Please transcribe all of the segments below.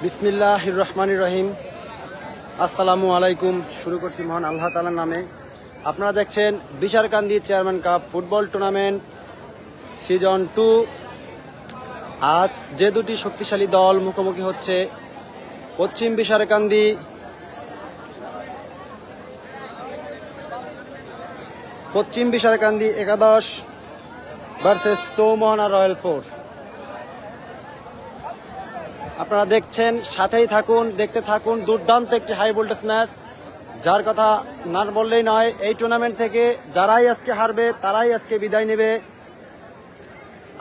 বিসমিল্লাহির রহমানির রহিম। আসসালামু আলাইকুম। শুরু করছি মহান আল্লাহ তাআলার নামে। আপনারা দেখছেন Bisharkandi chairman cup football tournament season 2। আজ যে দুটি শক্তিশালী দল মুখোমুখি হচ্ছে, পশ্চিম বিশারকান্দি একাদশ ভার্সেস চৌমোহনা রয়্যাল ফোর্স। আপনারা দেখছেন, সাথেই থাকুন, দেখতে থাকুন। দুর্দান্ত একটি হাই ভোল্টেজ ম্যাচ, যার কথা না বললেই নয়। এই টুর্নামেন্ট থেকে যারাই আজকে হারবে তারাই আজকে বিদায় নেবে।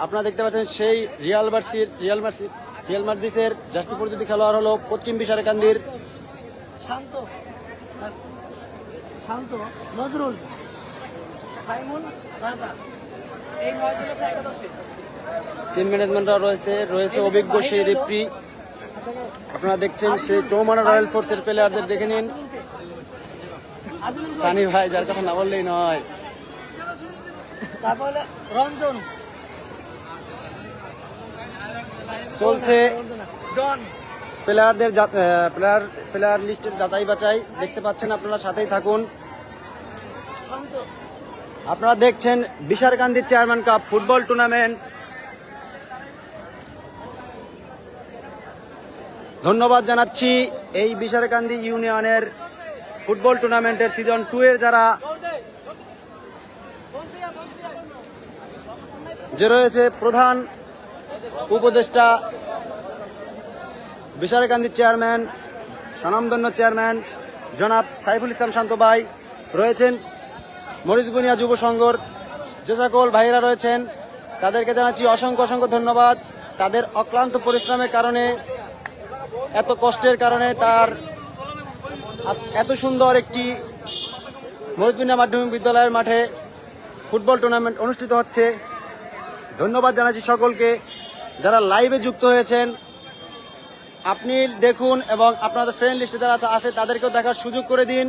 আপনারা দেখতে পাচ্ছেন সেই রিয়াল মাদ্রিদের জার্সি পরিচিত খেলোয়াড় হলো পশ্চিম বিশারকান্দির শান্ত নজরুল সাইমন রাজা। এই নয়জন আছে একাদশে। টিম ম্যানেজমেন্টরা রয়েছে অভিজ্ঞ সেই রেফারি। আপনারা দেখছেন সেই চৌমোহনা রয়্যাল ফোর্সের প্লেয়ারদের দেখে নিন। সানি ভাই, যার কথা না বললেই নয়। তারপরে রঞ্জন চলছে ডন প্লেয়ার লিস্টের যাচাই বাছাই। দেখতে পাচ্ছেন আপনারা, সাথেই থাকুন। শান্ত। আপনারা দেখছেন Bisharkandi chairman cup football tournament. ধন্যবাদ জানাচ্ছি এই বিশারকান্দি ইউনিয়নের ফুটবল টুর্নামেন্টের সিজন 2 এর যারা রয়েছে প্রধান উপদেষ্টা, বিশারকান্দি চেয়ারম্যান, স্বনামধন্য চেয়ারম্যান জনাব সাইফুল ইসলাম শান্ত ভাই রয়েছেন। মরিচবুনিয়া যুব সংঘর যে সকল ভাইয়েরা রয়েছেন তাদেরকে জানাচ্ছি অসংখ্য ধন্যবাদ। তাদের অক্লান্ত পরিশ্রমের কারণে, এত কষ্টের কারণে তার এত সুন্দর একটি মরিচবুনিয়া মাধ্যমিক বিদ্যালয়ের মাঠে ফুটবল টুর্নামেন্ট অনুষ্ঠিত হচ্ছে। ধন্যবাদ জানাচ্ছি সকলকে যারা লাইভে যুক্ত হয়েছেন। আপনি দেখুন এবং আপনাদের ফ্রেন্ড লিস্টে যারা আছে তাদেরকেও দেখার সুযোগ করে দিন।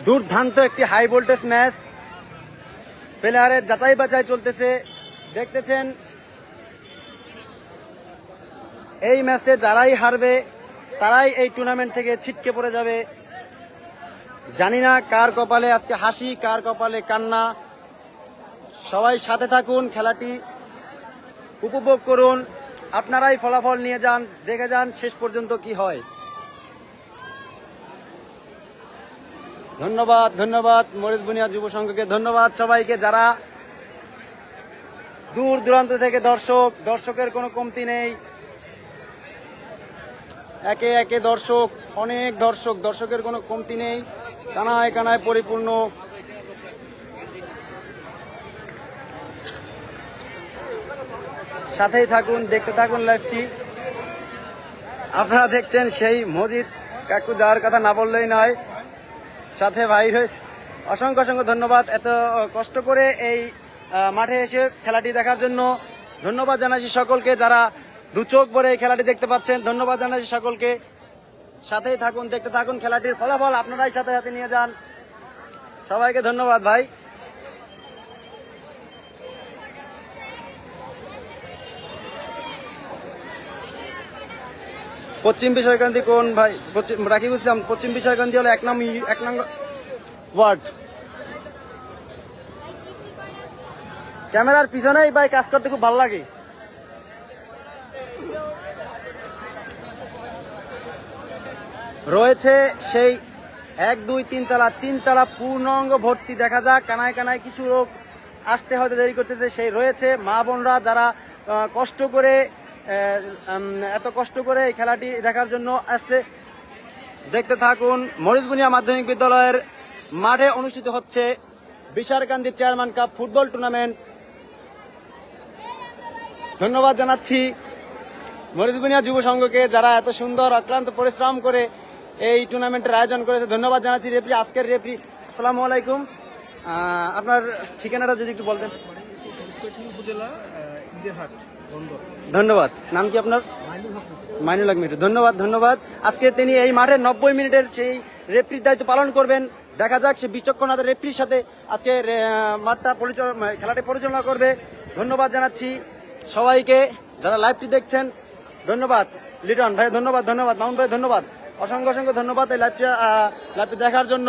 দুর্দান্ত একটি হাই ভোল্টেজ ম্যাচ, প্লেয়ারের যাচাই বাছাই চলতেছে। দেখতেছেন এই ম্যাচে যারাই হারবে তারাই এই টুর্নামেন্ট থেকে ছিটকে পড়ে যাবে। জানি না কার কপালে আজকে হাসি, কার কপালে কান্না। সবাই সাথে থাকুন, খেলাটি উপভোগ করুন। আপনারাই ফলাফল নিয়ে যান, দেখে যান শেষ পর্যন্ত কি হয়। ধন্যবাদ মরিচবুনিয়া যুব সংঘকে। ধন্যবাদ সবাইকে যারা দূর দূরান্ত থেকে দর্শকের কোনো কমতি নেই। একে একে অনেক দর্শকের কোনো কমতি নেই। কানায় পরিপূর্ণ। সাথেই থাকুন, দেখতে থাকুন লাইভটি। আপনারা দেখছেন সেই মজিদ কাকু, যার কথা না বললেই নয়। সাথে ভাই রয়েছে। অসংখ্য ধন্যবাদ এত কষ্ট করে এই মাঠে এসে খেলাটি দেখার জন্য। ধন্যবাদ জানাচ্ছি সকলকে যারা দু চোখ ভরে এই খেলাটি দেখতে পাচ্ছেন। ধন্যবাদ জানাচ্ছি সকলকে। সাথেই থাকুন, দেখতে থাকুন। খেলাটির ফলাফল আপনারাই সাথে নিয়ে যান। সবাইকে ধন্যবাদ ভাই। পশ্চিম বিশারকান্দি কোন ভাই? রাকিব ইসলাম। পশ্চিম বিশারকান্দি হলো 1 নং ওয়ার্ড। ক্যামেরার পিছনেই ভাই কাজ করতে খুব ভালো লাগে। রয়েছে সেই 1, 2, 3 তলা, 3 তলা পূর্ণাঙ্গ ভর্তি। দেখা যাক, কানায় কিছু লোক আসতে হয়তো দেরি করতেছে। সেই রয়েছে মা বোনরা যারা এত কষ্ট করে এই খেলাটি দেখার জন্য আসছে। দেখতে থাকুন। মরিচবুনিয়া মাধ্যমিক বিদ্যালয়ের মাঠে অনুষ্ঠিত হচ্ছে Bisharkandi chairman cup football tournament. ধন্যবাদ জানাচ্ছি মরিচবুনিয়া যুব সংঘকে যারা এত সুন্দর অক্লান্ত পরিশ্রম করে এই টুর্নামেন্টের আয়োজন করেছে। ধন্যবাদ জানাচ্ছি আজকের রেফারি। আসসালামু আলাইকুম। আপনার ঠিকানাটা যদি একটু বলতেন। ধন্যবাদ। নাম কি আপনার? মাইনুল হক মিঠু। ধন্যবাদ। আজকে তিনি এই মাঠে 90 মিনিটের সেই রেফারির দায়িত্ব পালন করবেন। দেখা যাক সে বিচক্ষণতা রেফারির সাথে আজকে খেলাটি পরিচালনা করবে। ধন্যবাদ জানাচ্ছি সবাইকে যারা লাইভটি দেখছেন। ধন্যবাদ লিটন ভাই, ধন্যবাদ ধন্যবাদ মামুন ভাই, ধন্যবাদ অসংখ্য অসংখ্য ধন্যবাদ এই লাইভটি দেখার জন্য।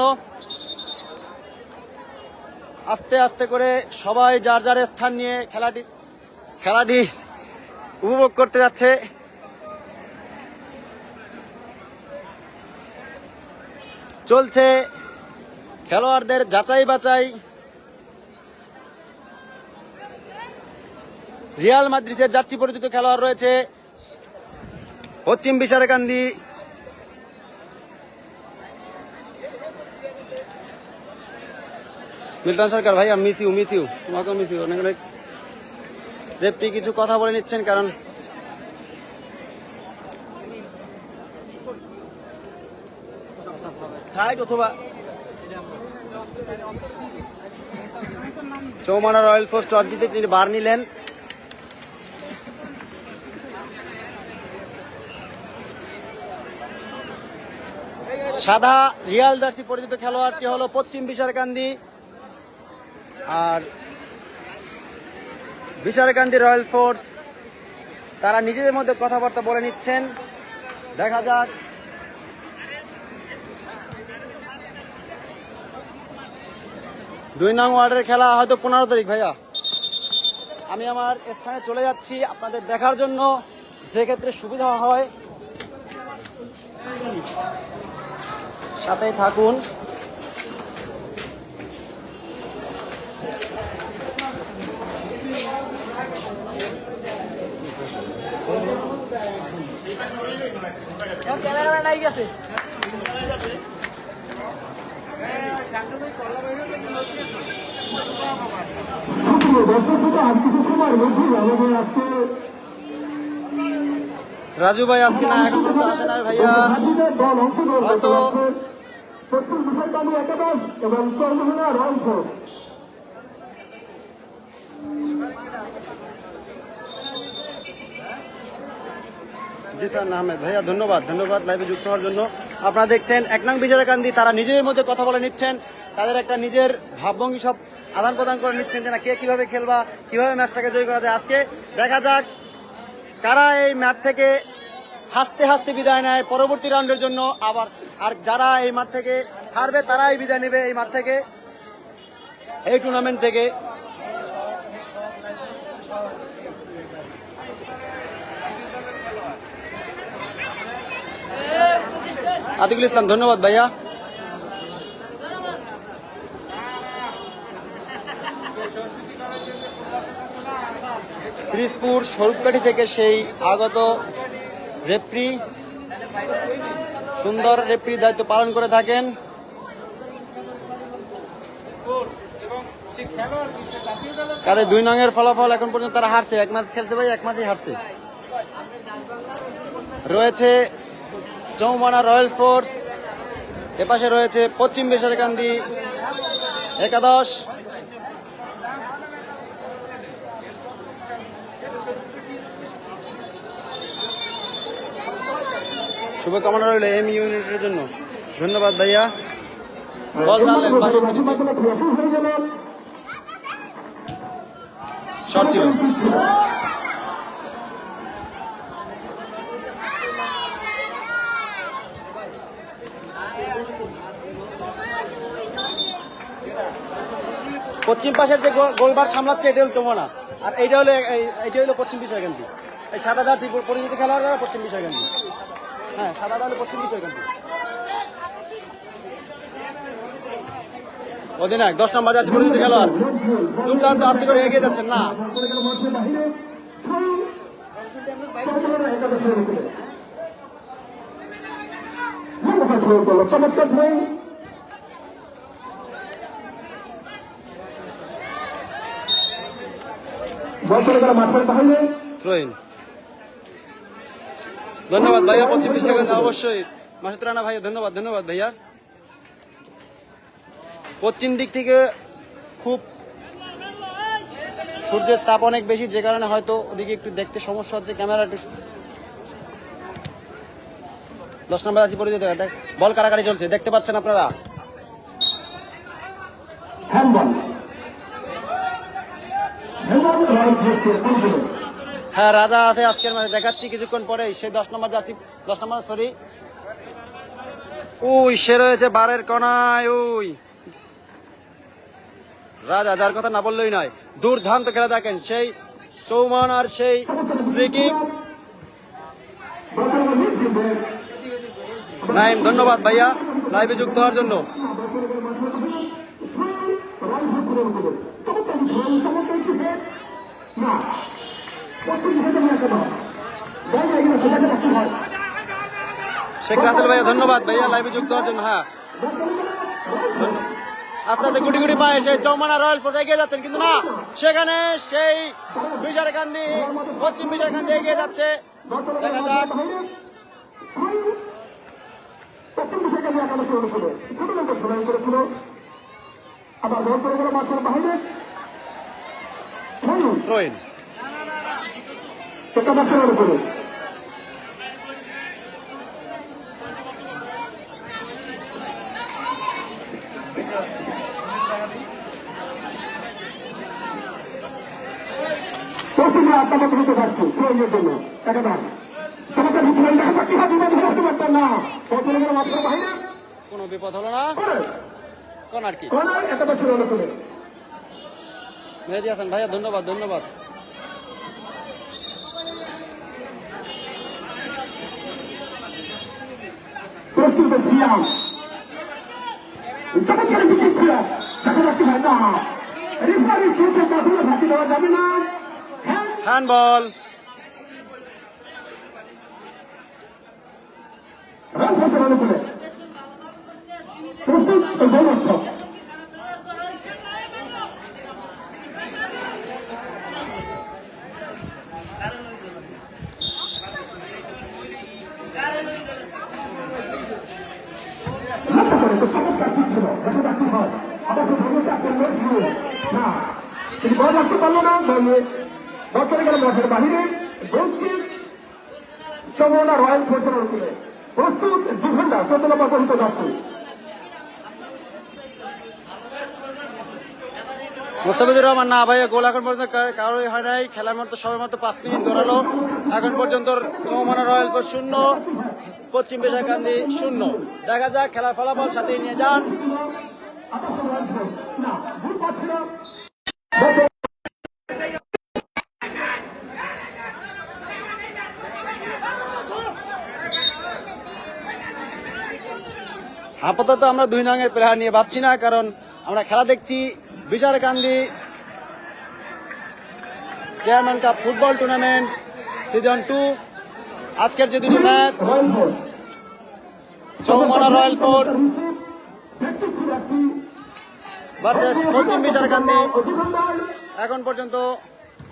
আস্তে আস্তে করে সবাই যার যার স্থান নিয়ে খেলাটি উপভোগ করতে যাচ্ছে। চলছে খেলোয়াড়দের যাচাই বাছাই। রিয়াল মাদ্রিদের জার্সি পরিচিত খেলোয়াড় রয়েছে পশ্চিম বিশারকান্দি। মিল্টন সরকার ভাই, মিস ইউ তোমাকেও মিস ইউ। অনেক অনেক রেফরি কিছু কথা বলে নিচ্ছেন, কারণ সাইড অথবা চৌমানা রয়্যাল ফোর্স টস জিতে তিনি বার নিলেন। সাদা রিয়াল জার্সি পরিচিত খেলোয়াড়টি হলো পশ্চিম বিশারকান্দি, আর বিশারকান্দি রয়্যাল ফোর্স তারা নিজেদের মধ্যে কথাবার্তা বলে নিচ্ছেন। দেখা যাক দুই নং ওয়ার্ডের খেলা হয়তো 15 তারিখ। ভাইয়া আমি আমার স্থানে চলে যাচ্ছি আপনাদের দেখার জন্য, যে ক্ষেত্রে সুবিধা হয়। সাথেই থাকুন। ক্যামেরাম্যান নাই গেছে। রাজু ভাই আজকে না, এখন পর্যন্ত আসে না ভাইয়া, হয়তো জিতান আহমেদ ভাইয়া, ধন্যবাদ ধন্যবাদ লাইভে যুক্ত হওয়ার জন্য। আপনারা দেখছেন 1 নং বিজয়কান্দি, তারা নিজেদের মধ্যে কথা বলে নিচ্ছেন, তাদের একটা নিজের ভাবভঙ্গি সব আদান প্রদান করে নিচ্ছেন যে না কে কিভাবে খেলবা, কিভাবে ম্যাচটাকে জয় করা যায়। আজকে দেখা যাক কারা এই ম্যাচ থেকে হাসতে হাসতে বিদায় নেয় পরবর্তী রাউন্ডের জন্য। আবার আর যারা এই মাঠ থেকে হারবে তারাই বিদায় নেবে এই মাঠ থেকে, এই টুর্নামেন্ট থেকে। আতিকুল ইসলাম, ধন্যবাদ ভাইয়া। পিরিজপুর স্বরূপকাঠি থেকে সেই আগত রেফরি, সুন্দর রেফরি দায়িত্ব পালন করে থাকেন। তাদের 2 নংয়ের ফলাফল এখন পর্যন্ত তারা হারছে, 1 ম্যাচ খেলতে পারে 1 ম্যাচই হারছে। রয়েছে চৌমানা রয়্যাল ফোর্স, এপাশে রয়েছে পশ্চিম বিশারকান্দি একাদশ। শুভকামনা রইল এম ইউনিটের জন্য, ধন্যবাদ ভাইয়া। বল চাললেন শর্ট ছিল। পশ্চিম পাশের যে গোলবার সামলাচ্ছে এটা হলো চৌমানা, আর এইটা হলো পশ্চিম বিশারকান্দি। এই সাদা জার্সি পরিচিত খেলোয়াড় যারা পশ্চিম বিশারকান্দি, হ্যাঁ সাদাটা হলো পশ্চিম বিশারকান্দি। অধিনায়ক 10 নম্বর জার্সি পরিচিত খেলোয়াড় দুর্দান্ত আস্তে করে এগিয়ে যাচ্ছেন না। ধন্যবাদ ভাইয়া পশ্চিম বিশারকান্দি, অবশ্যই মাসুদ রানা ভাইয়া, ধন্যবাদ ধন্যবাদ ভাইয়া। পশ্চিম দিক থেকে খুব সূর্যের তাপ অনেক বেশি, যে কারণে হয়তো ওদিকে একটু দেখতে সমস্যা হচ্ছে, ক্যামেরা একটু। 10 নম্বর আছে পরিচিত, বল কারাকারি চলছে, দেখতে পাচ্ছেন আপনারা। হ্যাঁ রাজা আছে আজকের ম্যাচে, দেখাচ্ছি কিছুক্ষণ পরে। সে 10 নম্বর জার্সি, 10 নম্বর সরি, ওই সে রয়েছে বারের কোনায়। ওই রাজা, যার কথা না বললেই নয়, দুর্দান্ত খেলা দেখেন, সেই চৌমানার সেই ফ্রি কিক। নাইম, ধন্যবাদ ভাইয়া লাইভে যুক্ত হওয়ার জন্য। শেখ রাসেল ভাইয়া ধন্যবাদ ভাইয়া লাইভে যুক্ত হওয়ার জন্য। হ্যাঁ আস্তে আস্তে গুটি গুটি পায়ে সেই চৌমানা রয়্যাল ফোর্স এগিয়ে যাচ্ছেন, কিন্তু না, সেখানে সেই বিজারকান্দি, পশ্চিম বিজারকান্দি এগিয়ে যাচ্ছে। দেখা যাক। Throw in. কোনো বিপদ হলো না, কর্নার কি। মেহেদী হাসান ভাইয়া ধন্যবাদ, ধন্যবাদ। হ্যান্ডবল। চৌমানা রয়্যাল ফোর্সের অনুকূলে প্রস্তুত ডিফেন্ডার 17 নম্বর পর্যন্ত যাচ্ছে। মুস্তাফিজুর রহমান, না ভাইয়া গোল এখন পর্যন্ত কারোই হয় নাই। খেলার মতো সবাই মাত্র 5 মিনিট ধরালো এখন পর্যন্ত। চৌমানা রয়্যাল ফোর্স 0, পশ্চিম বিজারকান্দি 0। দেখা যাক খেলার ফলাফল সাথে নিয়ে যান। আপাতত আমরা 2 নংয়ের প্লেয়ার নিয়ে ভাবছি না, কারণ আমরা খেলা দেখছি Bijarkandi chairman cup football tournament season 2। আজকের যে দুটি match, Chaumana royal force versus পশ্চিম বিজারকান্দি। এখন পর্যন্ত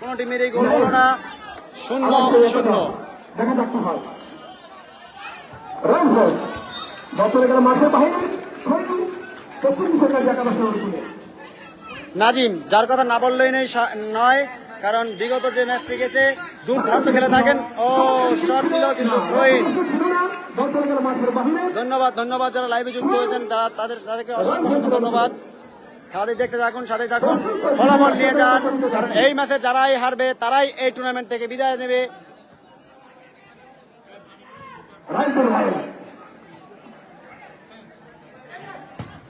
কোনো টিমেরই গোল হলো না, 0-0। নাজিম, যার কথা না বললেই নয়, কারণ বিগত যে ম্যাচটি গেছে দুর্দান্ত খেলে থাকেন। ও শট ছিল কিন্তু থ্রো ইন। ধন্যবাদ, ধন্যবাদ যারা লাইভে যুক্ত হয়েছেন, তাদেরকে অসংখ্য ধন্যবাদ। খেলাটি দেখতে থাকুন, সাথে থাকুন, ফলাফল নিয়ে যান, কারণ এই ম্যাচে যারাই হারবে তারাই এই টুর্নামেন্ট থেকে বিদায় নেবে।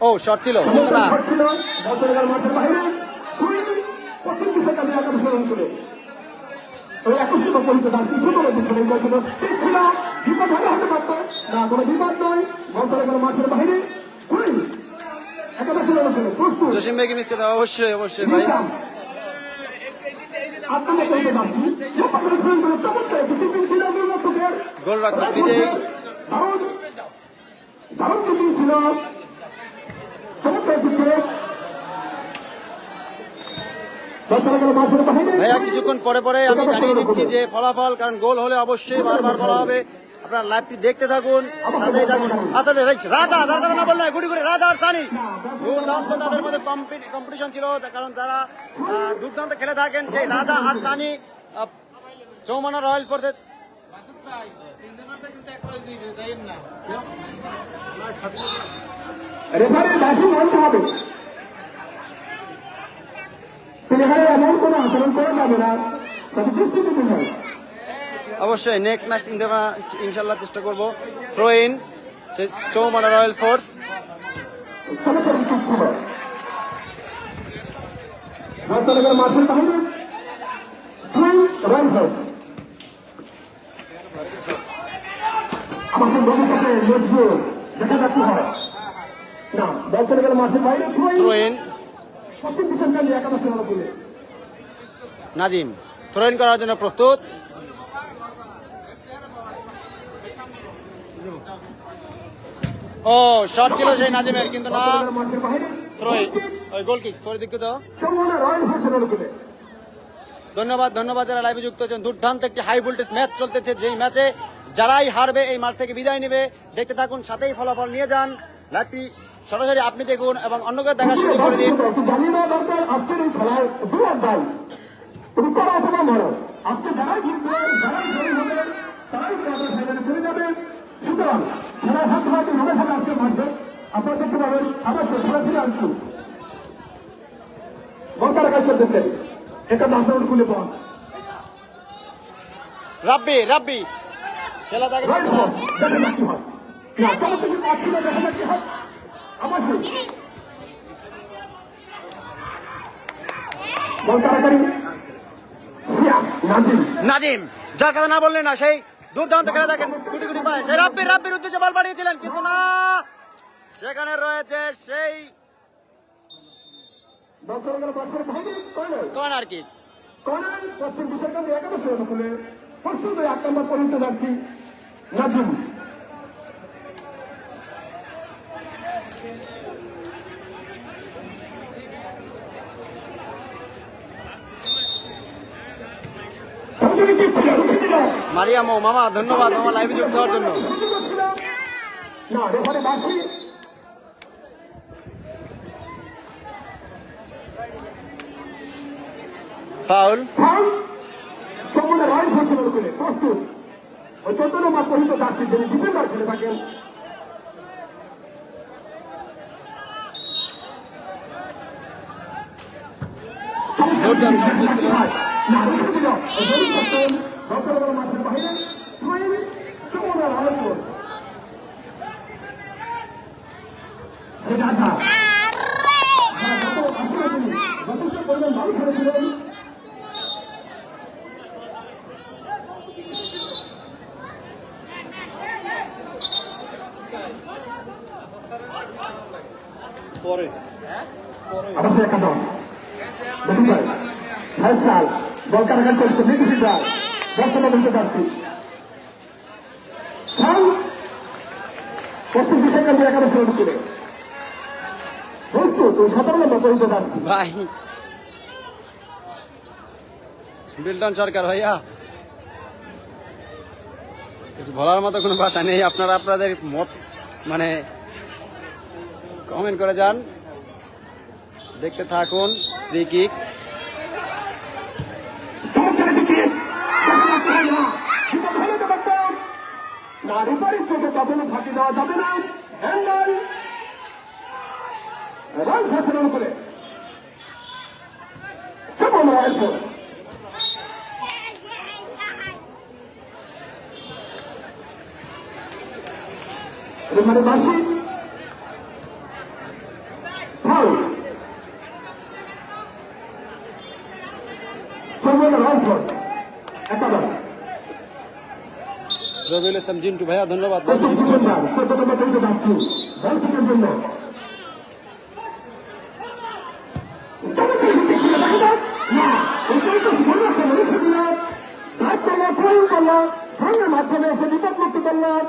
ও শট ছিল না, জসিম ভাইকে মিস করতে অবশ্যই অবশ্যই ভাই। গোলরক্ষক নিজেই ভাইয়া কিছুক্ষণ পরে পরে আমি জানিয়ে দিচ্ছি যে ফলাফল, কারণ গোল হলে অবশ্যই বারবার বলা হবে। আপনারা লাইভটি দেখতে থাকুন, সাথেই থাকুন। আসলে রাজা, যার কথা না বললে গুড়ি গুড়ি, রাজা আর সানি দুর্দান্ত, তাদের মধ্যে কম্পিটিশন ছিল, কারণ তারা দুর্দান্ত খেলে থাকেন। সেই রাজা আর সানি চৌমানা রয়্যাল ফোর্সের এমন কোনো আচরণ করা যাবে না, অবশ্যই নেক্সট ম্যাচ ইনশাল্লাহ চেষ্টা করব। Throw in Choumara royal force. চমৎকার উচিত ছিল রাজনগর মাঠের বাহিনী রান হোক আমাকে ভবিষ্যতে লক্ষ্য দেখা যাচ্ছে হয় না রাজনগর মাঠের বাইরে থ্রো ইন পশ্চিম দিশার কাজে একাদশে ভালো তুলে নাজিম থ্রো ইন করার জন্য প্রস্তুত। ও শট ছিল সেই নাজিমের, কিন্তু না মাঠের বাইরে থ্রো ইন, ওই গোল কিক। সরি দুঃখিত। চৌমারা রয়্যাল ফোর্সে ভালো তুলে ধন্যবাদ ধন্যবাদ যারা লাইভে যুক্ত হয়েছেন। দুর্দান্ত একটি হাই ভোল্টেজ ম্যাচ চলতেছে, যেই ম্যাচে যারাই হারবে এই মাঠ থেকে বিদায় নেবে। দেখতে থাকুন, সাথেই ফলাফল নিয়ে যান। লাইভটি সরাসরি আপনি দেখুন এবং অন্যকে দেখার সুযোগ করে দিন। জানি না দরকার আজকের এই খেলায় দু আড্ডাই তুমি করো অথবা মরো। আজকে যারাই জিতবে যারাই জয়ী হবে তারাই কোয়ার্টার ফাইনালে চলে যাবে। সুতরাং খেলায় হাত হাতে ভালো থাকে আজকে মাঠে আপনারা দেখতে পাবেন আবার খেলা ফিরে আনছি বলতার কাছে চলতেছে এটা 10 রাউন্ড খুলে পান রাব্বি রাব্বি খেলা দেখে রাইট না। দেখা যাক কি হয় না চলো তুমি পাচ্ছি না দেখা যাক কি হয় অবশ্যই বল তাড়াতাড়ি নাজিম নাজিম যার কথা না বললেন না, সেই দুর্দান্ত খেলা দেখেন, গুটি গুটি পায়। সেই রাব্বির উদ্দেশ্যে বল পাঠিয়েছিলেন, কিন্তু না, সেখানে রয়েছে সেই দর্শকদের পাশের ভাগে কর্নার কিক। কর্নার পশ্চিম বিশ্বকাপে একাদশে অনুকূলে প্রস্তুত হয়ে 8 নম্বর পর্যন্ত যাচ্ছি নাজিম মারিয়াম ও মামা ধন্যবাদ মামা লাইভে যুক্ত হওয়ার জন্য। না রেফারে বাসি ফাউল সম্পূর্ণ রয়্যাল ফোর্সের অনুকূলে প্রস্তুত ওই 14 নম্বর পর্যন্ত যাচ্ছি যিনি ডিফেন্ডার খেলে থাকেন দুর্দান্ত শট ছিল। না রেখে দিল জয়ী করতেন দর্শকদের মাঠের বাইরে সম্পূর্ণ রয়্যাল ফোর্স সেটা আচ্ছা যথেষ্ট পরিমাণ ভালো খেলেছিলেন পরে অবশ্যই একাদশ দেখুন ভাই ফয়সাল বল কারাগার করছে মিডফিল্ডার বর্তমানে বলতে পারছি পশ্চিম বিশ্বকাপে একাদশ রান করে প্রস্তুত ওই 17 নম্বর পর্যন্ত যাচ্ছি ভাই বিল্টন সরকার ভাইয়া, কিছু বলার মতো কোনো ভাষা নেই। আপনারা আপনাদের মত মানে কমেন্ট করে যান, দেখতে থাকুন। ফ্রি কিক চমৎকার দিকে না রেফারির চোখে কখনো ফাঁকি দেওয়া যাবে না হ্যান্ডাল রান ফেসানোর উপরে চমন রয়্যাল ফোর্স রেফারি বাসি ফাউল চমন রয়্যাল ফোর্স একাদশ রবিউল ইসলাম জিন্টু ভাইয়া ধন্যবাদ। মাধ্যমে এসে বিপদ মুক্তি করলাম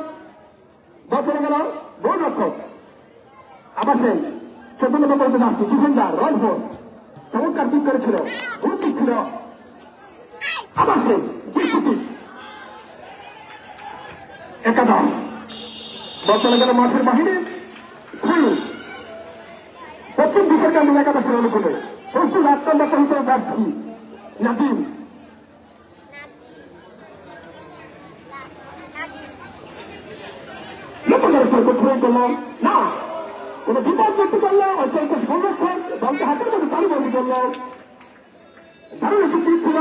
বছরে গেল গোল রক্ষক আবার সেই 14 নম্বর পর্যন্ত যাচ্ছি ডিফেন্ডার রয়্যাল ফোর্স চমৎকার কিক করেছিল ভুল কিক ছিল আবার সেই একাদশ বর্তমানে গেল মাঠের বাহিরে পশ্চিম বিশ্বকাপে একাদশের অনুকূলে প্রস্তুত 8 নম্বর পর্যন্ত যাচ্ছি নাজিম করলাম না কোন বিপদ মুক্তি করলো অঞ্চলকে সংরক্ষণ দলকে হাতের মধ্যে তালিবন্দি করলো দারুণ একটি ছিল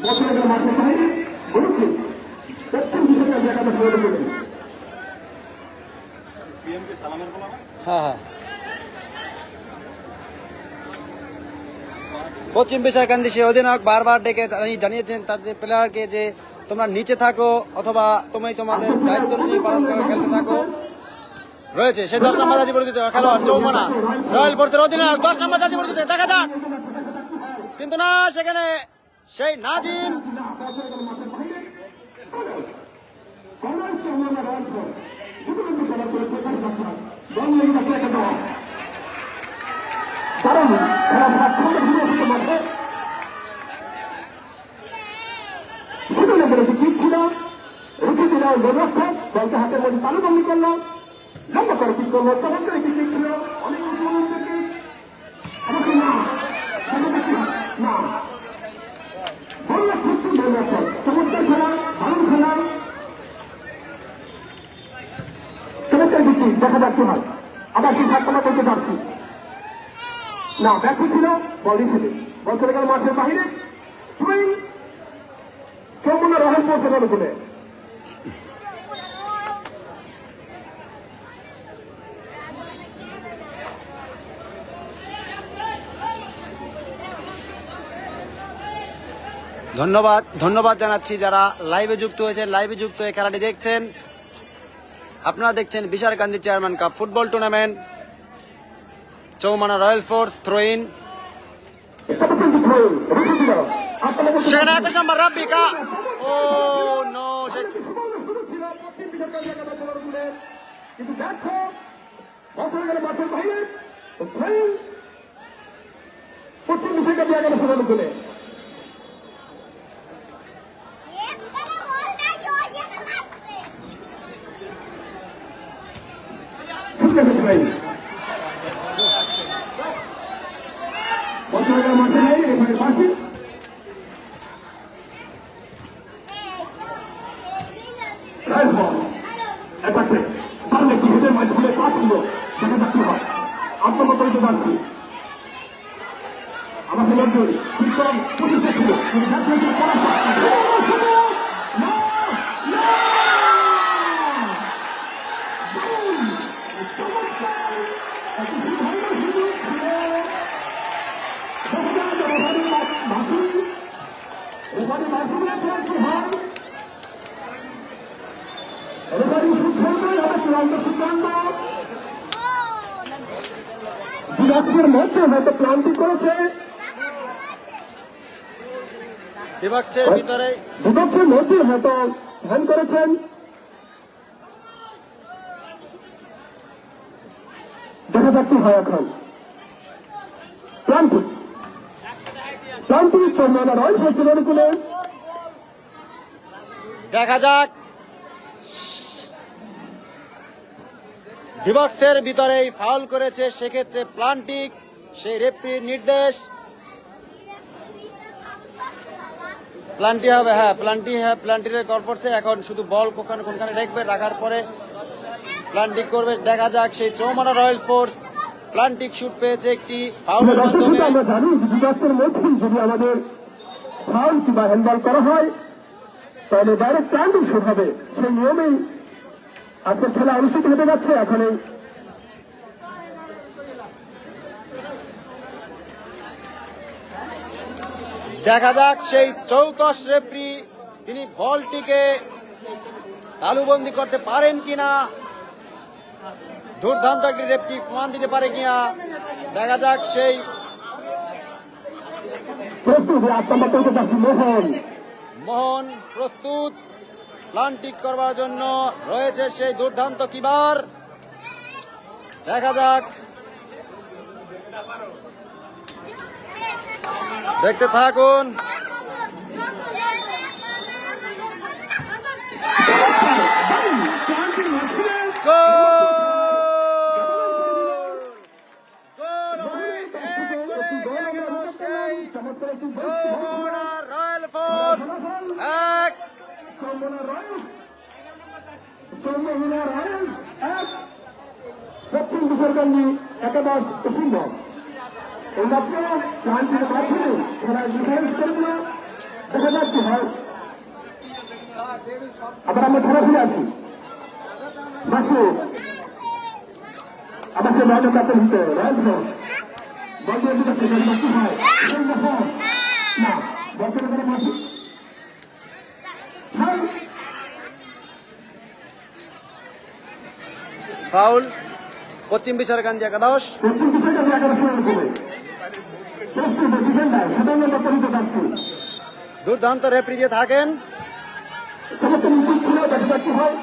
বছরের মাঠের বাইরে বলুন পশ্চিম বিশ্বকাপ একাদশ হয়ে গেলেন। হ্যাঁ হ্যাঁ, পশ্চিম বিশারকান্দি সে অধিনায়ক বারবার ডেকে জানিয়েছেন তাদের প্লেয়ারকে যে তোমরা নিচে থাকো অথবা তুমি তোমাদের দায়িত্ব অনুযায়ী পালন করে খেলতে থাকো। রয়েছে সেই 10 নম্বর জাতি পরিচিত খেলোয়াড় চৌমনা রয়্যাল ফোর্সের অধিনায়ক 10 নম্বর জাতি পরিচিত, দেখা যাক, কিন্তু না, সেখানে সেই নাজিম কারণ খেলা স্বাচ্ছন্দ্য ঘুরে এসেছে মাঠে। সেখানে বলেছে ঠিক ছিল, রুখে দিল গোলরক্ষক, বলকে হাতের মধ্যে তালুবন্দি করলো, লম্বা করে ঠিক করলো, চমৎকার একটি ঠিক ছিল, অনেক উন্নয়ন থেকে আমাকে না না বললো খুব সুন্দর রক্ষক, চমৎকার খেলা, ভালো খেলা, চমৎকার দিচ্ছি, দেখা যাক কি হয়। আবার সেই সাতটা করতে পারছি না, ব্যর্থ ছিল, বল হিসেবে বল চলে গেল মাঠের বাহিরে। চৌমনা রহেল পৌঁছে গেল বলে ধন্যবাদ জানাচ্ছি যারা লাইভে যুক্ত হয়েছে, লাইভে যুক্ত হয়ে খেলাটি দেখছেন। আপনারা দেখছেন Bisharkandi chairman cup football tournament, Chaumana royal force throw in. সেখানে 21 নম্বর রাব্বিকা, ও নো, কিন্তু ব্যর্থ, বছর গেল মাঠের বাহিরে, পশ্চিম বিষয়টা দেওয়া গেল সেখানে বলে বছরের মাঠে নেই এখানে পাশে সামনে কি হেঁটে মাঝখানে পা ছিল, দেখা যাচ্ছে হয় আত্মমতরিত যাচ্ছি আমার সে লোকজন ঠিক কম প্রতিষ্ঠা ছিল বিভাগের মধ্যে হয়তো প্ল্যানটি করেছে, বিভাগের ভিতরে বিভাগের মধ্যে হয়তো ধ্যান করেছেন। দেখা যাক কি হয় এখন। প্ল্যানটি চন্দ্রনা রয়্যাল ফোর্সের অনুকূলে, দেখা যাক। ডিবক্সের ভিতরেই ফাউল করেছে, সেক্ষেত্রে প্লান্টিক, সেই রেফারির নির্দেশ প্লান্টি হবে। হ্যাঁ, প্লান্টির কল করছে, এখন শুধু বল কোনখানে রাখার পরে প্লান্টিক করবে। দেখা যাক, সেই চৌমানা রয়্যাল ফোর্স প্লান্টিক শুট পেয়েছে একটি ফাউলের মাধ্যমে। আমরা জানি যে বিভাগের মধ্যেই যদি আমাদের ফাউল কিংবা হ্যান্ডবল করা হয় তাহলে ডাইরেক্ট প্লান্টিক শুট হবে। সেই নিয়মেই আজকের খেলা অনুষ্ঠিত হতে যাচ্ছে। এখন দেখা যাক, সেই চৌকস রেফারি তিনি বলটিকে তালুবন্দি করতে পারেন কিনা, দুর্দান্ত একটি রেফারি প্রমাণ দিতে পারে কিনা। দেখা যাক, সেই মোহন প্রস্তুত প্লান্টিক করবার জন্য রয়েছে সেই দুর্দান্ত কিবার। দেখা যাক, দেখতে থাকুন। রয়্যাল ফোর্স এক, পশ্চিম বিশারকান্দি একাদশ সুন্দর এই মাত্র প্লান্টির মাধ্যমে খেলার ডিফারেন্স করে দিল। দেখা যাক কি হয়। আবার আমরা খেলা ফিরে আসি। মাসু আবার সে বলটা কাটতে দিতে রাখবো বল দিয়ে দিতে সেখানে কি হয় না বলতে করে মাসু ফাউল পশ্চিম বিশারকান্দি একাদশ। পশ্চিম বিষয়টা আমি একেবারে শুরু করে প্রস্তুত ডিফেন্ডার সাধারণ পরিচিত পাচ্ছি দুর্দান্ত রেফারি দিয়ে থাকেন। সমস্ত নির্দিষ্ট ছিল দেখা যাক কি হয়।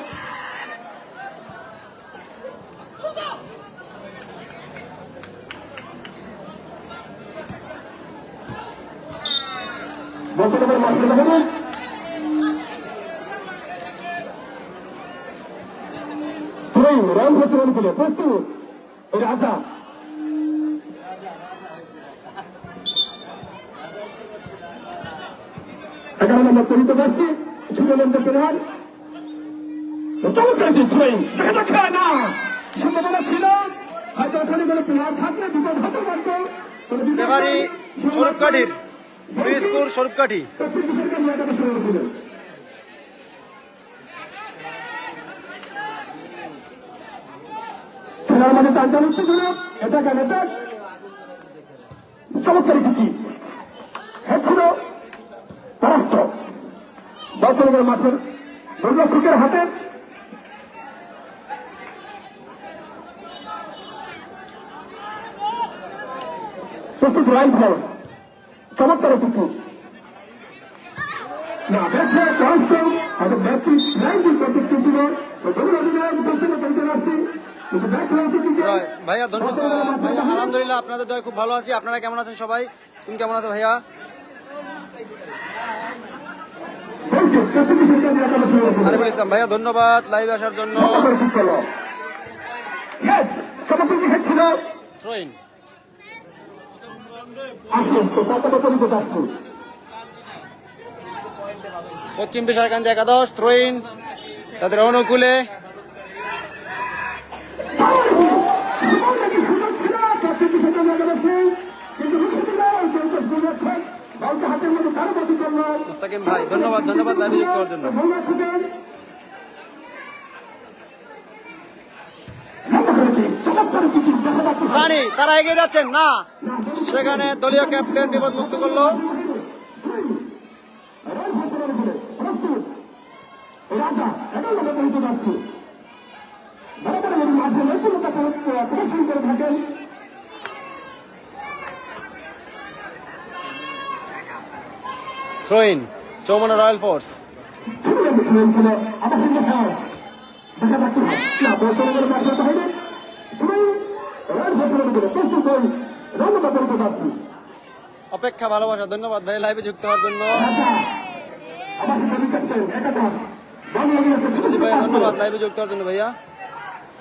বর্তমানে মাসে দেখাবেন রান হচ্ছে অনুকূলে প্রস্তুত রাজা এগারো নম্বর পরিচিত পাচ্ছি ছিল নম্বর প্লেয়ার চমৎকার দেখা যাক না সম্ভাবনা ছিল হয়তো ওখানে কোনো প্লেয়ার থাকলে বিপদ হতে পারত রেফারি স্বরূপকাঠির পিরিজপুর স্বরূপকাঠি। খেলার মাঝে টানটান উত্তেজনা এটা কেন চমৎকার কি ছিল পরাস্ত বছরের মাঠের দুর্গাক্ষিকের হাতে প্রস্তুত লাইন ফোর্স চমৎকার টুকু না ব্যাখ্যা পরাস্ত হয়তো ব্যক্তি লাইন দিন করতে ছিল অধিনায়ক প্রস্তুত করতে আসছি কিন্তু ব্যাখ্যা হচ্ছে ভাইয়া ধন্যবাদ। ভাইয়া আলহামদুলিল্লাহ আপনাদের দয় খুব ভালো আছি। আপনারা কেমন আছেন সবাই? তুমি কেমন আছো ভাইয়া? আরিফুল ইসলাম ভাইয়া ধন্যবাদ লাইভে আসার জন্য। থ্রোইন পশ্চিম বিশারকান্দি একাদশ থ্রোইন তাদের অনুকূলে। মুস্তাকিম ভাই ধন্যবাদ ধন্যবাদ লাইভে যুক্ত হওয়ার জন্য। সানি তারা এগিয়ে যাচ্ছেন না, সেখানে দলীয় ক্যাপ্টেন বিপদমুক্ত করলো। Throw in Chaumana royal force. অপেক্ষা ভালোবাসা ধন্যবাদ ভাই লাইভে যুক্ত হওয়ার জন্য। ভাইয়া ধন্যবাদ লাইভে যুক্ত হওয়ার জন্য ভাইয়া।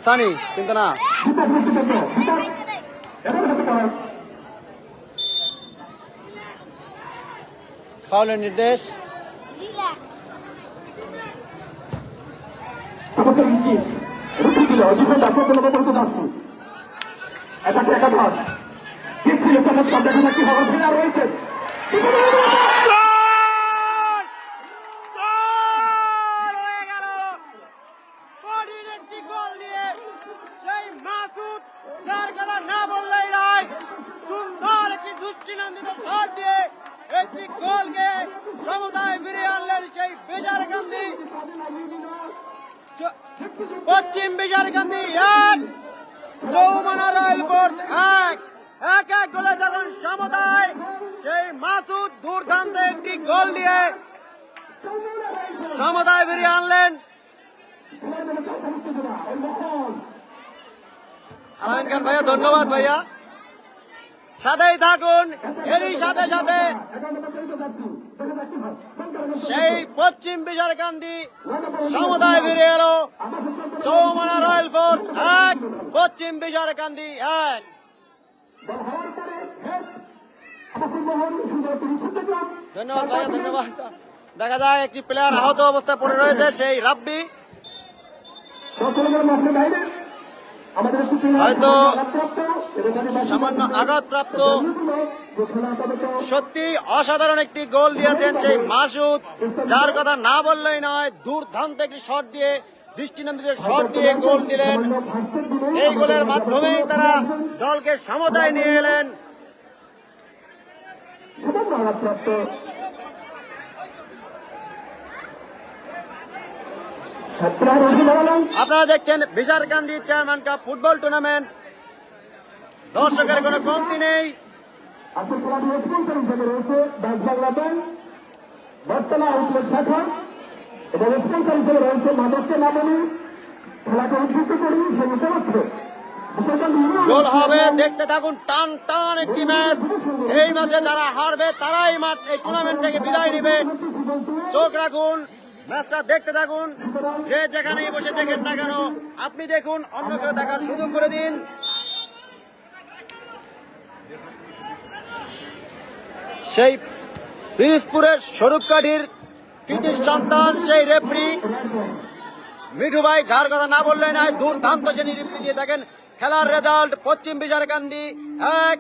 সানি কিন্তু না ফাউলের নির্দেশ। যার কথা না বললেই নয়, সুন্দর একটি দৃষ্টিনন্দিত শট দিয়ে একটি গোলকে সমুদায় ফিরিয়ে আনলেন সেই বিশারকান্দি। পশ্চিম বিশারকান্দি 1, চৌমানা রয়্যাল ফোর্স 1। এক এক গোলে যখন সমুদায়, সেই মাসুদ দুর্দান্ত একটি গোল দিয়ে সমুদায় ফিরিয়ে আনলেন। আলামিন খান ভাইয়া ধন্যবাদ ভাইয়া, সাথেই থাকুন। এরই সাথে সাথে সেই পশ্চিম বিশারকান্দি সমুদায় ফিরে এলো। চৌমানা রয়্যাল ফোর্স 1, পশ্চিম বিশারকান্দি 1। ধন্যবাদ ভাইয়া ধন্যবাদ। দেখা যায় একটি প্লেয়ার আহত অবস্থায় পড়ে রয়েছে, সেই রাব্বি। আমাদের একটু হয়তো আঘাতপ্রাপ্ত এবং সামান্য আঘাতপ্রাপ্ত সত্যি অসাধারণ একটি গোল দিয়েছেন সেই মাসুদ, যার কথা না বললেই নয়। দুর্দান্ত একটি শট দিয়ে, দৃষ্টিনন্দনের শট দিয়ে গোল দিলেন। এই গোলের মাধ্যমেই তারা দলকে সমতায় নিয়ে এলেন। সামান্য আঘাতপ্রাপ্ত আপনারা দেখছেন Bisharkandi chairman cup football tournament, দর্শকের কোনো কমতি নেই। আসল খেলাটি স্পন্সর হিসেবে রয়েছে ডাচ বাংলা ব্যাংক, বটতলা আউটলেট শাখা এবং স্পন্সর হিসেবে রয়েছে মাদকসে মামনি। খেলাকে উদ্বুদ্ধ করি সেই উপলক্ষে গোল হবে, দেখতে থাকুন। টান টান একটি ম্যাচ। এই ম্যাচে যারা হারবে তারাই এই টুর্নামেন্ট থেকে বিদায় নেবে। চোখ রাখুন, ম্যাচটা দেখতে থাকুন। যে যেখানেই বসে দেখেন না কেন, আপনি দেখুন, অন্য কেউ দেখার সুযোগ করে দিন। সেই পিরিজপুরের স্বরূপকাঠির কৃতি সন্তান সেই রেফারি মিঠু ভাই, যার কথা না বললে নয়, দুর্দান্ত যিনি রেফারি দিয়ে থাকেন। খেলার রেজাল্ট পশ্চিম বিশারকান্দি 1,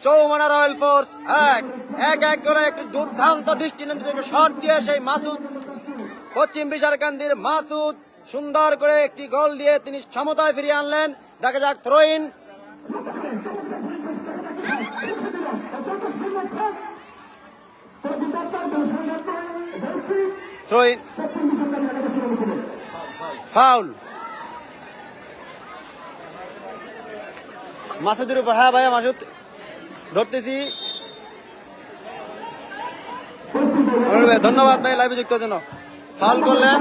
চৌমানা রয়্যাল ফোর্স 1 করে একটি দুর্দান্ত দৃষ্টিনন্দন থেকে শট দিয়ে সেই মাসুদ, পশ্চিম বিশারকান্দির মাসুদ সুন্দর করে একটি গোল দিয়ে তিনি সমতায় ফিরিয়ে আনলেন। দেখা যাক থ্রোইন। থ্রোইন, ফাউল মাসুদের উপর। হ্যাঁ ভাইয়া, মাসুদ ধরতেছি। ধন্যবাদ ভাই লাইভে যুক্ত জন্য। ফাউল করলেন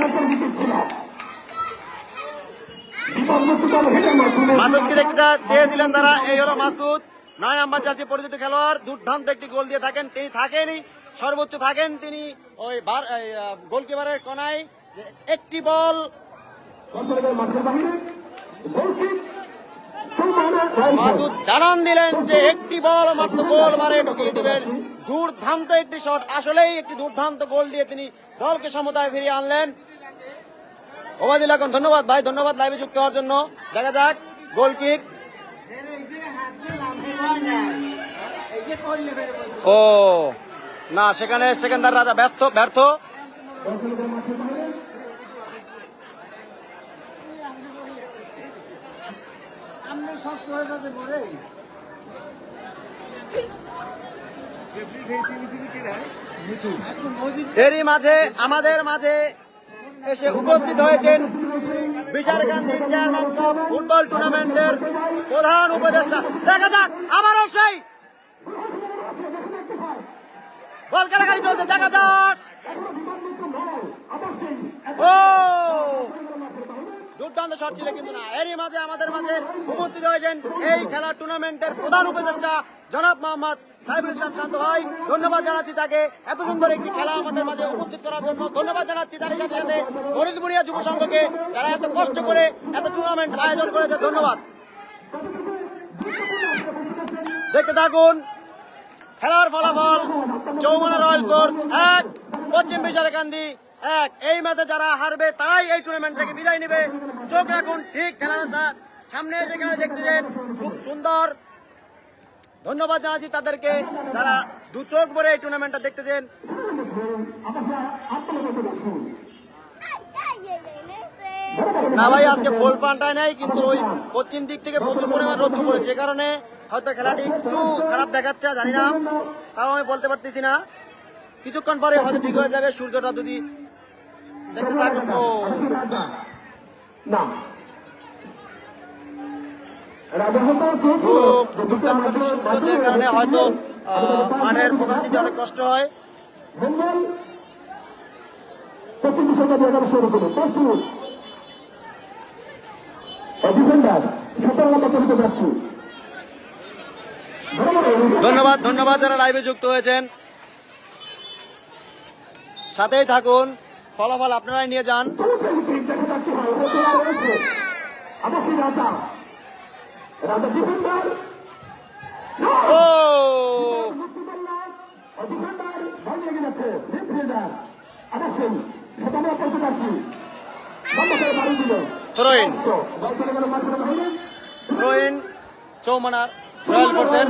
মাসুদকে, একটা চেয়েছিলেন তারা। এই হলো মাসুদ, 9 নাম্বার জার্সি পরিচিত খেলোয়াড়। দুর্দান্ত একটি গোল দিয়ে থাকেন তিনি। থাকেনি, সর্বোচ্চ থাকেন তিনি ওই গোলকিপারের কোনায়। একটি বল মাসুদ জানান দিলেন যে একটি বল মাত্র গোল মারে ঢুকিয়ে দিবেন। দুর্দান্ত একটি শট, আসলেই একটি দুর্দান্ত গোল দিয়ে তিনি দলকে সমতায় ফিরিয়ে আনলেন। ওবায়দুল আকন, ধন্যবাদ ভাই, ধন্যবাদ লাইভে যুক্ত হওয়ার জন্য। দেখা যাক গোল কিক। ও না, সেখানে সেকেন্দার রাজা ব্যর্থ। এরই মাঝে আমাদের মাঝে এসে উপস্থিত হয়েছেন বিশারকান্দি চেয়ারম্যান কাপ ফুটবল টুর্নামেন্টের প্রধান উপদেষ্টা। দেখা যাক আবারও সেই বল কাটাকাটি চলছে। দেখা যাক, ও দুর্দান্ত শট ছিল কিন্তু না। এরই মাঝে আমাদের মাঝে উপস্থিত হয়েছেন এই খেলার টুর্নামেন্টের প্রধান উপদেষ্টা জনাব মোহাম্মদ সাইফুল ইসলাম শান্ত ভাই। ধন্যবাদ জানাচ্ছি তাকে এত সুন্দর একটি খেলা আমাদের মাঝে উপস্থিত করার জন্য। ধন্যবাদ জানাচ্ছি তার সাথে সাথে মরিচবুনিয়া যুব সংঘকে, যারা এত কষ্ট করে এত টুর্নামেন্ট আয়োজন করেছে। ধন্যবাদ। দেখতে থাকুন খেলার ফলাফল। চৌমানা রয়্যাল ফোর্স 1, পশ্চিম বিশারকান্দি 1। এই ম্যাচে যারা হারবে তারাই এই টুর্নামেন্ট থেকে বিদায় নেবে। চোখ রাখুন ঠিক খেলাটা সামনে যেখানে দেখতেছেন, খুব সুন্দর। ধন্যবাদ জানাচ্ছি তাদেরকে যারা দু চোখ ভরে এই টুর্নামেন্টটা দেখতেছেন। না ভাই, আজকে ফুল পাল্টায় নাই, কিন্তু ওই পশ্চিম দিক থেকে প্রচুর পরিমাণ রোদ পড়েছে, যে কারণে হয়তো খেলাটি একটু খারাপ দেখাচ্ছে, জানি না, তাও আমি বলতে পারতেছি না। কিছুক্ষণ পরে হয়তো ঠিক হয়ে যাবে, সূর্যটা যদি দেখতে থাকুন। ও খুব দুর্দান্ত সূর্য, যে কারণে হয়তো মাঠের প্রকাশ দিতে অনেক কষ্ট হয়। ধন্যবাদ যারা লাইভে যুক্ত হয়েছেন, সাথেই থাকুন। ফলাফল আপনারাই নিয়ে যান। ও থ্রোইন। রোহিন চৌমানা রয়্যাল ফোর্সের।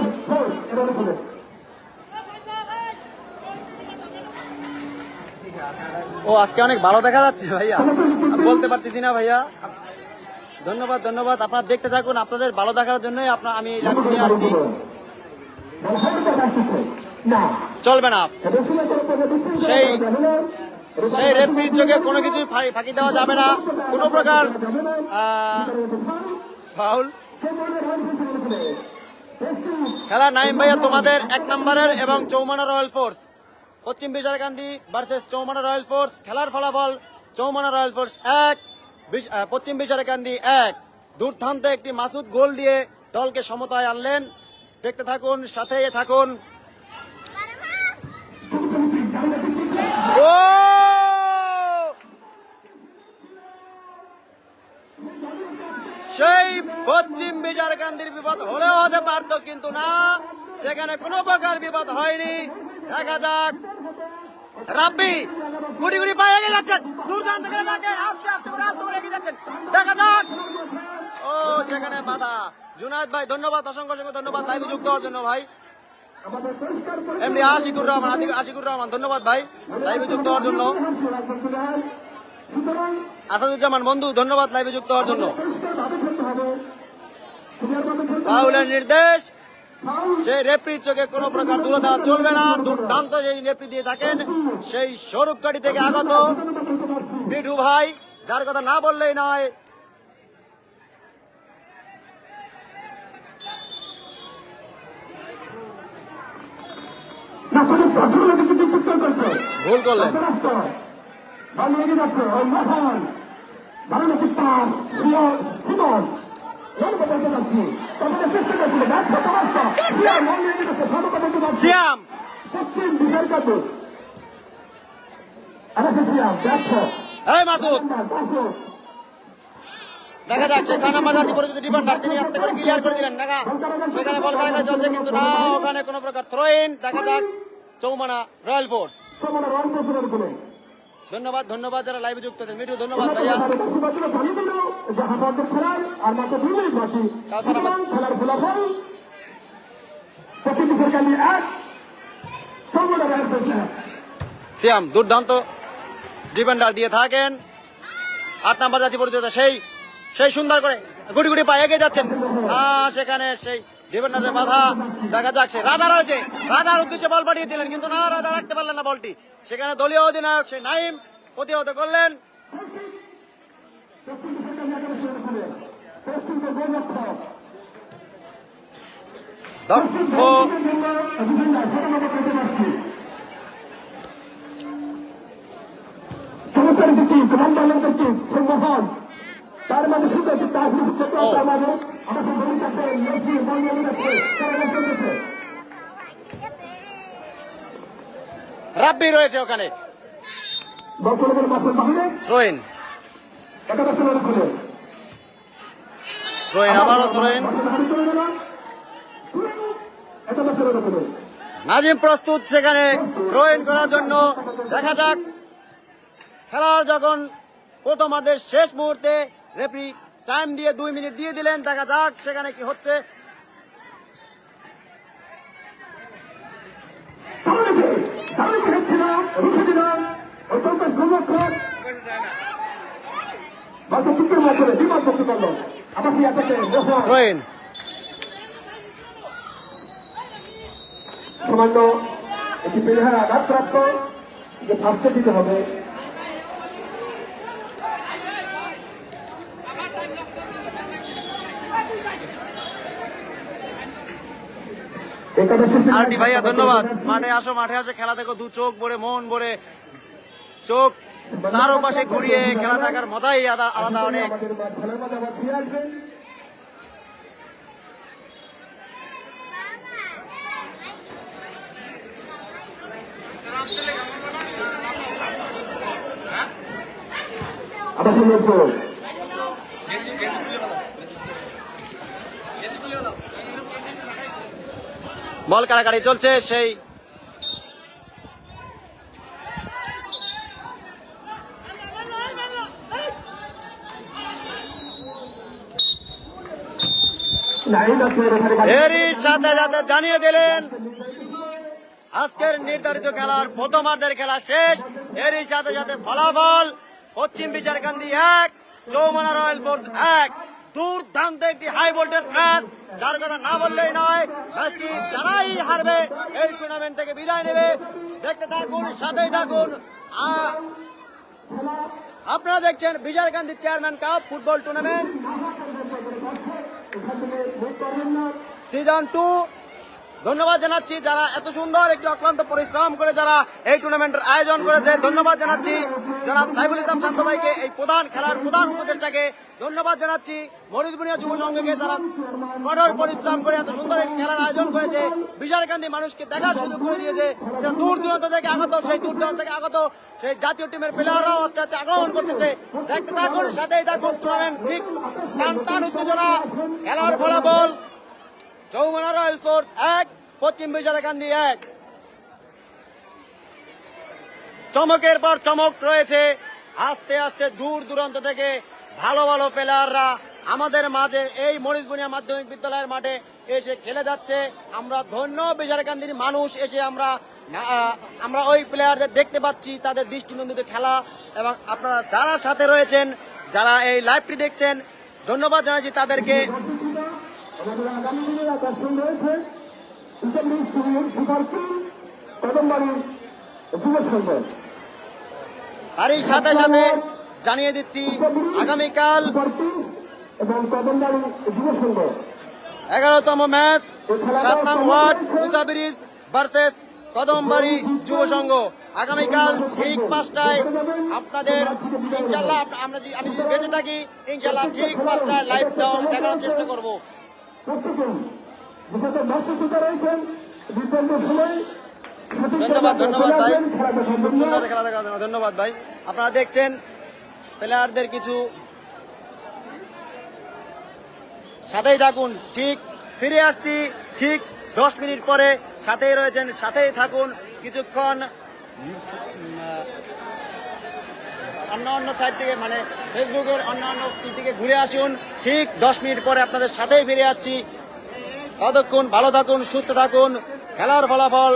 ও আজকে অনেক ভালো দেখা যাচ্ছে ভাইয়া, আমি বলতে পারতেছি না ভাইয়া। ধন্যবাদ ধন্যবাদ, আপনারা দেখতে থাকুন, আপনাদের ভালো দেখার জন্যই আমি এই লাইভ নিয়ে আসছি। চলবে না, সেই সেই রেফারির চোখে কোনো কিছু ফাঁকি দেওয়া যাবে না, কোনো প্রকার ফাউল। খেলা নাইম ভাইয়া তোমাদের 1 নম্বরের এবং চৌমানা রয়্যাল ফোর্স, পশ্চিম বিচারকান্দি ভার্সেস চৌমানা রয়্যাল ফোর্স। খেলার ফলাফল চৌমানা রয়্যাল ফোর্স 1, পশ্চিম বিচারকান্দি 1। দুর্দান্ত একটি মাসুদ গোল দিয়ে দলকে সমতায় আনলেন। দেখতে থাকুন, সাথে থাকুন। ও সেই পশ্চিম বিচারকান্দির বিপদ হলেও হতে পারত, কিন্তু না, সেখানে কোনো প্রকার বিপদ হয়নি। দেখা যাক, রাব্বি গুড়ি গুড়ি পায়ে এগিয়ে যাচ্ছেন, দুর্দান্ত খেলে যাচ্ছেন, আস্তে আস্তে করে আস্তে করে এগিয়ে যাচ্ছেন। দেখা যাক, ও সেখানে বাধা। জুনায়েদ ভাই ধন্যবাদ, অসংখ্য অসংখ্য ধন্যবাদ লাইভে যুক্ত হওয়ার জন্য ভাই। এমনি আশিকুর রহমান ধন্যবাদ ভাই লাইভে যুক্ত হওয়ার জন্য। আসাদুজ্জামান বন্ধু ধন্যবাদ লাইভে যুক্ত হওয়ার জন্য। ফাউলের নির্দেশ, সেই রেফারির চোখে কোনো প্রকার তুলে দেওয়া চলবে না। দুর্দান্ত সেই রেফারি দিয়ে থাকেন সেই স্বরূপকাঠি থেকে আগত বিডু ভাই, যার কথা না বললেই নয়। ভুল করলেন। সিয়াম এই মাসুদ, দেখা যাচ্ছে পরিচিত ডিফেন্ডার, তিনি আস্তে করে ক্লিয়ার করে দিলেন। দেখা সেখানে বল খেলা চলছে, কিন্তু না, ওখানে কোনো প্রকার থ্রোইন। দেখা যাক চৌমানা রয়্যাল ফোর্স। ধন্যবাদ ধন্যবাদ যারা লাইভে যুক্ত আছেন। মিঠু ধন্যবাদ ভাইয়া। কাউসার আহমদ সিয়াম দুর্দান্ত ডিফেন্ডার দিয়ে থাকেন। 8 নম্বর জাতীয় পরিচয়, সেই সেই সুন্দর করে গুড়ি গুড়ি পায়ে এগিয়ে যাচ্ছেন। সেখানে সেই ডিফেন্ডারের বাধা। দেখা যাচ্ছে রাজা রয়েছে, রাজার উদ্দেশ্যে বল পাঠিয়েছিলেন, কিন্তু না, রাজা রাখতে পারলেন না বলটি। সেখানে দলীয় অধিনায়ক সেই নাইম প্রতিহত করলেন। তার মানে শুধু রাব্বি রয়েছে ওখানে। থ্রোইন, থ্রোইন, আবারও থ্রোইন। নাজিম প্রস্তুত সেখানে থ্রোইন করার জন্য। দেখা যাক, খেলার যখন প্রথমার্ধের শেষ মুহূর্তে রেফারি টাইম দিয়ে 2 মিনিট দিয়ে দিলেন। দেখা যাক সেখানে কি হচ্ছে। সামান্য একটি প্লেয়ার আঘাতপ্রাপ্ত, যে ফার্স্টে দিতে হবে। আরটি ভাইয়া ধন্যবাদ। মাঠে আসো, মাঠে আসে খেলা দেখো, 2 চোখ ভরে, মন ভরে, চোখ চারপাশে ঘুরিয়ে খেলা দেখার মজাই আলাদা অনেক। বল কাড়াকাড়ি চলছে, সেই লাইন আছে রেফারি গাড়ি এরই সাথে সাথে জানিয়ে দিলেন আজকের নির্ধারিত খেলার প্রথমার্ধের খেলা শেষ। এরই সাথে সাথে ফলাফল পশ্চিম বিচারকান্দি 1, চৌমানা রয়্যাল ফোর্স 1। দুর্দান্ত একটি হাই ভোল্টেজ ম্যাচ, যার কথা না বললেই নয়। ম্যাচটি যারাই হারবে এই টুর্নামেন্ট থেকে বিদায় নেবে। দেখতে থাকুন, সাথেই থাকুন। আপনারা দেখছেন Bicharkandi chairman cup football tournament season 2। ধন্যবাদ জানাচ্ছি যারা এত সুন্দর একটি অক্লান্ত পরিশ্রম করে যারা এই টুর্নামেন্টের আয়োজন করেছে। ধন্যবাদ জানাচ্ছি জনাব সাইফুল ইসলাম শান্ত ভাইকে, এই খেলার প্রধান উপদেষ্টাকে। ধন্যবাদ জানাচ্ছি মরিচবুনিয়া যুব সংঘকে, যারা কঠোর পরিশ্রম করে এত সুন্দর একটি খেলার আয়োজন করেছে। বিচারকান্দি মানুষকে দেখার সুযোগ করে দিয়েছে। যারা দূর দূরান্ত থেকে আগত, সেই দূর দূরান্ত থেকে আগত সেই জাতীয় টিমের প্লেয়াররাও আস্তে আস্তে আগমন করতেছে। দেখতে থাকুন, সাথেই থাকুন। টুর্নামেন্ট ঠিক টান টান উত্তেজনা। খেলার ফলাফল চৌমানা রয়্যাল ফোর্স 1, পশ্চিম বিচারকান্দি 1। চমকের পর চমক রয়েছে। আস্তে আস্তে দূর দূরান্ত থেকে ভালো ভালো প্লেয়াররা আমাদের মাঝে এই মরিচবুনিয়া মাধ্যমিক বিদ্যালয়ের মাঠে এসে খেলে যাচ্ছে। আমরা ধন্য বিচারকান্দির মানুষ এসে আমরা ওই প্লেয়ারদের দেখতে পাচ্ছি, তাদের দৃষ্টিনন্দিত খেলা। এবং আপনারা যারা সাথে রয়েছেন, যারা এই লাইভটি দেখছেন, ধন্যবাদ জানাচ্ছি তাদেরকে। আমাদের আগামী দিনের আকর্ষণ রয়েছে কদমবাড়ি যুব সংঘ। তারই সাথে সাথে জানিয়ে দিচ্ছি আগামীকাল এবং কদমবাড়ি যুব সংঘ 11তম ম্যাচ 7 নং ওয়ার্ড মুসা ব্রিজ ভার্সেস কদমবাড়ি যুব সংঘ। আগামীকাল ঠিক 5টায় আপনাদের ইনশাল্লাহ আমি যদি বেঁচে থাকি ইনশাল্লাহ ঠিক 5টায় লাইভ দেখানোর চেষ্টা করব। ধন্যবাদ ভাই, খুব সুন্দর খেলা দেখার জন্য ধন্যবাদ ভাই। আপনারা দেখছেন প্লেয়ারদের কিছু। সাথেই থাকুন, ঠিক ফিরে আসছি ঠিক 10 মিনিট পরে। সাথেই রয়েছেন, সাথেই থাকুন কিছুক্ষণ। অন্য সাইড থেকে মানে ফেসবুকের অন্যান্য থেকে ঘুরে আসুন। ঠিক 10 মিনিট পরে আপনাদের সাথেই ফিরে আসছি। ততক্ষণ ভালো থাকুন, সুস্থ থাকুন। খেলার ফলাফল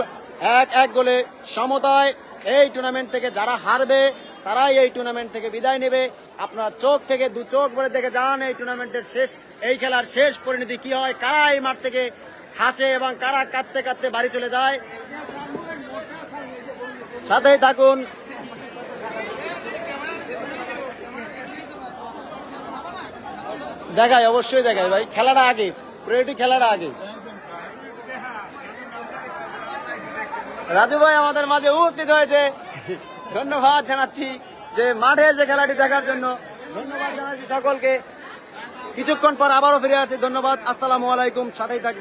1-1 গোলে সমতায়। এই টুর্নামেন্ট থেকে যারা হারবে তারাই এই টুর্নামেন্ট থেকে বিদায় নেবে। আপনারা চোখ থেকে দু চোখ ভরে দেখে যান এই টুর্নামেন্টের এই খেলার শেষ পরিণতি কি হয়, কারা এই মাঠ থেকে হাসে এবং কারা কাঁদতে কাঁদতে বাড়ি চলে যায়। সাথেই থাকুন। দেখাই, অবশ্যই দেখাই ভাই, খেলাটা আগে, প্রায়োরিটি খেলাটা আগে। রাজু ভাই আমাদের মাঝে উপস্থিত হয়েছে, ধন্যবাদ জানাচ্ছি যে মাঠে এসে খেলাটি দেখার জন্য। ধন্যবাদ জানাচ্ছি সকলকে। কিছুক্ষণ পর আবারও ফিরে আসছি। ধন্যবাদ, আসসালামু আলাইকুম, সাথেই থাকবে।